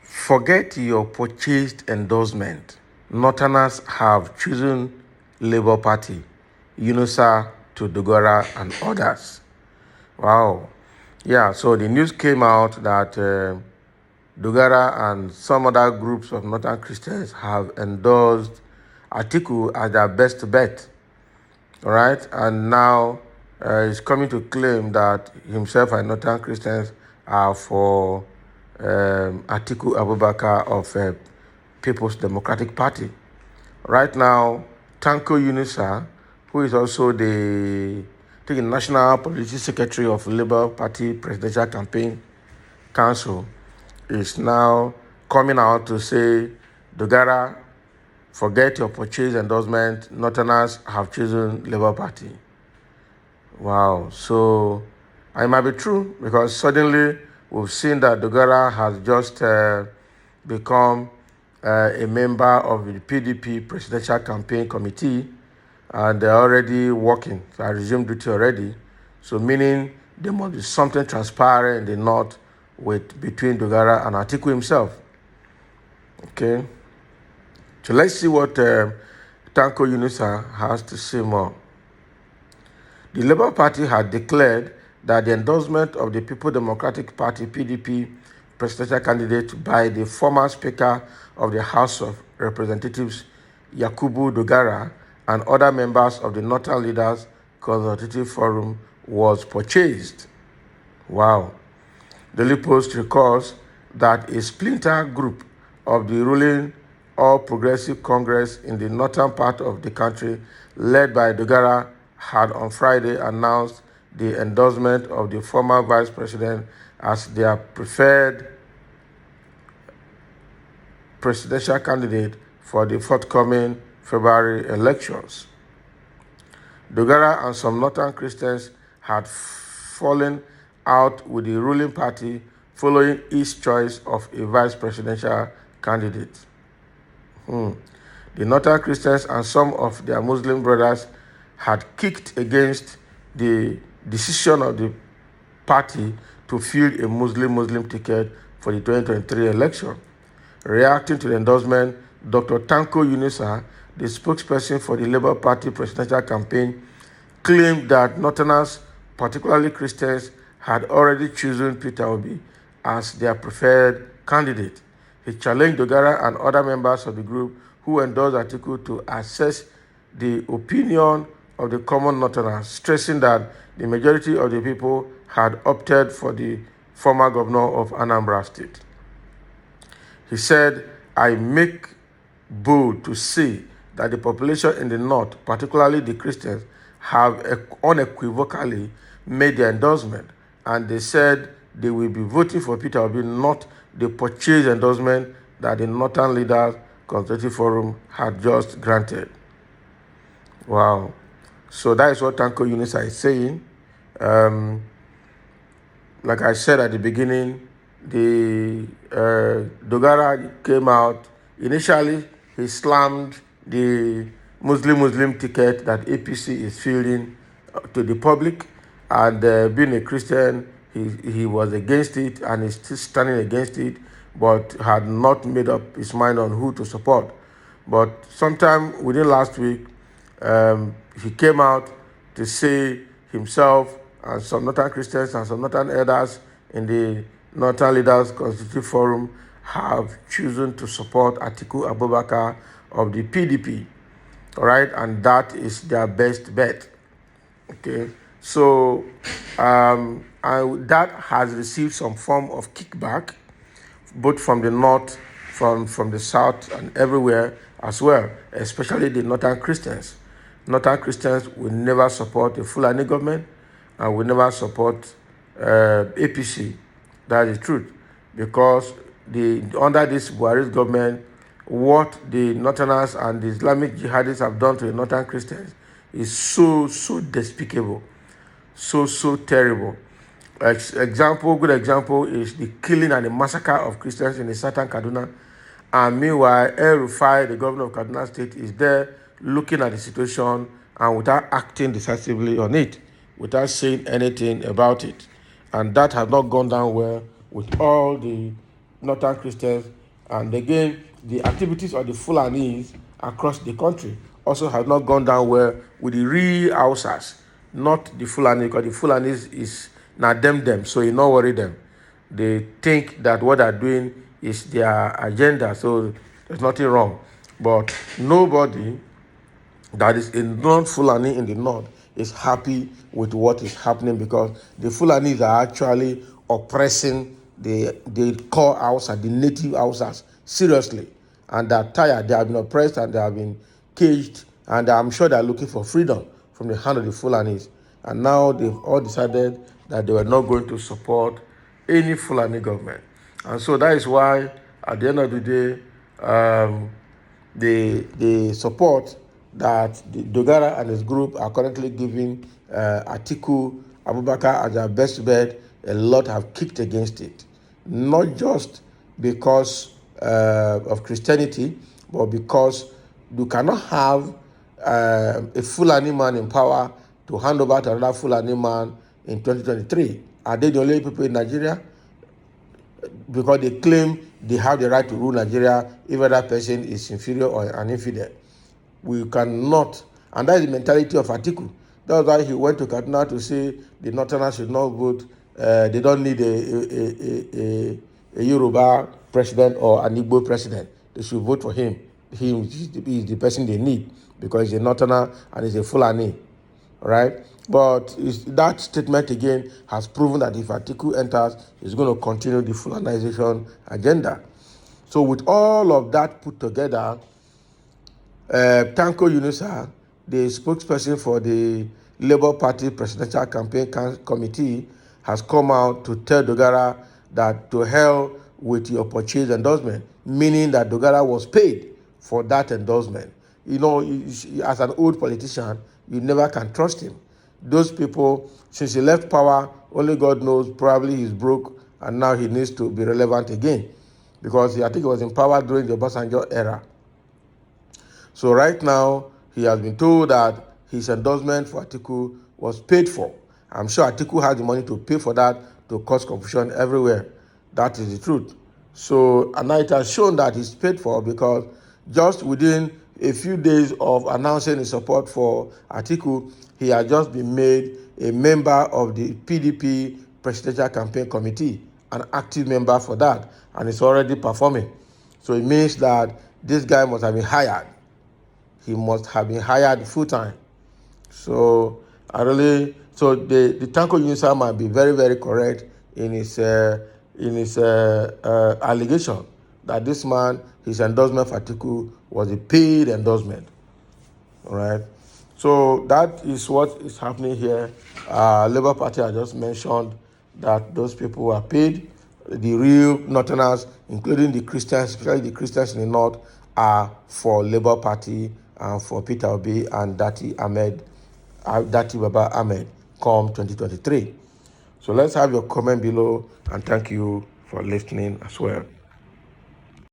Forget your purchased endorsement. Northerners have chosen Labour Party, Yunusa to Dogara and others. Wow. Yeah, so the news came out that Dogara and some other groups of Northern Christians have endorsed Atiku as their best bet. All right, and now he's coming to claim that himself and Northern Christians are for Atiku Abubakar of People's Democratic Party. Right now, Atiku, who is also the National Publicity Secretary of Labour Party Presidential Campaign Council, is now coming out to say, Dogara, forget your purchase endorsement. Northerners have chosen Labour Party. Wow. So it might be true because suddenly we've seen that Dogara has just become a member of the PDP Presidential Campaign Committee, and they're already working. So I resumed duty already. So meaning there must be something transparent in the North between Dogara and Atiku himself. Okay. So let's see what Atiku has to say more. The Labour Party had declared that the endorsement of the People Democratic Party (PDP) presidential candidate by the former Speaker of the House of Representatives, Yakubu Dogara, and other members of the Northern Leaders Consultative Forum was purchased. Wow. The Daily Post recalls that a splinter group of the ruling All Progressive Congress in the northern part of the country, led by Dogara, had on Friday announced the endorsement of the former vice president as their preferred presidential candidate for the forthcoming February elections. Dogara and some Northern Christians had fallen out with the ruling party following its choice of a vice presidential candidate. The Northern Christians and some of their Muslim brothers had kicked against the decision of the party to field a Muslim ticket for the 2023 election. Reacting to the endorsement, Dr. Atiku, the spokesperson for the Labour Party presidential campaign, claimed that Northerners, particularly Christians, had already chosen Peter Obi as their preferred candidate. He challenged Dogara and other members of the group who endorsed Atiku to assess the opinion of the common Northerners, stressing that the majority of the people had opted for the former governor of Anambra State. He said, I make bold to say that the population in the North, particularly the Christians, have unequivocally made the endorsement, and they said they will be voting for Peter Obi, not the purchase endorsement that the Northern Leaders Consultative Forum had just granted. Wow. So that is what Atiku is saying. Like I said at the beginning, the Dogara came out. Initially, he slammed the Muslim ticket that APC is fielding to the public, and being a Christian, he was against it and is still standing against it, but had not made up his mind on who to support. But sometime within last week, he came out to say himself and some Northern Christians and some Northern elders in the Northern Leaders Constitutive Forum have chosen to support Atiku Abubakar of the PDP. All right, and that is their best bet. Okay, so that has received some form of kickback, both from the North, from the South, and everywhere as well, especially the Northern Christians. Northern Christians will never support the Fulani government and will never support APC. That is the truth. Because under this Buhari's government, what the Northerners and the Islamic jihadists have done to the Northern Christians is so despicable, so terrible. Good example is the killing and the massacre of Christians in the southern Kaduna. And meanwhile, El Rufai, the governor of Kaduna State, is there looking at the situation and without acting decisively on it. without saying anything about it. And that has not gone down well with all the northern Christians. And again, the activities of the Fulanis across the country also have not gone down well with the real Hausas, not the Fulani, because the Fulanis is not them, so you not worry them. They think that what they're doing is their agenda, so there's nothing wrong. But nobody that is a non-Fulani in the north is happy with what is happening, because the Fulanis are actually oppressing the core Hausa, the native Hausas, seriously. And they're tired. They have been oppressed and they have been caged, and I'm sure they're looking for freedom from the hand of the Fulanis. And now they've all decided that they were not going to support any Fulani government. And so that is why, at the end of the day, the support that the Dogara and his group are currently giving Atiku Abubakar as their best bet, a lot have kicked against it. Not just because of Christianity, but because you cannot have a Fulani man in power to hand over to another Fulani man in 2023. Are they the only people in Nigeria? Because they claim they have the right to rule Nigeria if that person is inferior or an infidel. We cannot, and that is the mentality of Atiku. That's why he went to Kaduna to say the Northerners should not vote. They don't need a Yoruba president or an Igbo president. They should vote for him. He is the person they need, because he's a Northerner and he's a Fulani, right? But that statement again has proven that if Atiku enters, he's going to continue the Fulanization agenda. So with all of that put together, Lepy-Yunusa, the spokesperson for the Labour Party Presidential Campaign Committee, has come out to tell Dogara that to hell with your purchase endorsement, meaning that Dogara was paid for that endorsement. You know, as an old politician, you never can trust him. Those people, since he left power, only God knows, probably he's broke and now he needs to be relevant again, because I think he was in power during the Obasanjo era. So right now, he has been told that his endorsement for Atiku was paid for. I'm sure Atiku has the money to pay for that, to cause confusion everywhere. That is the truth. So, and now it has shown that he's paid for, because just within a few days of announcing his support for Atiku, he has just been made a member of the PDP Presidential Campaign Committee, an active member for that, and is already performing. So it means that this guy must have been hired. He must have been hired full time. So the Lepy-Yunusa might be very, very correct in his allegation that this man, his endorsement for Atiku was a paid endorsement. All right. So that is what is happening here. Labour Party, I just mentioned that those people were paid. The real Northerners, including the Christians, especially the Christians in the North, are for Labour Party and for Peter Obi and Dati Baba Ahmed come 2023. So let's have your comment below, and thank you for listening as well.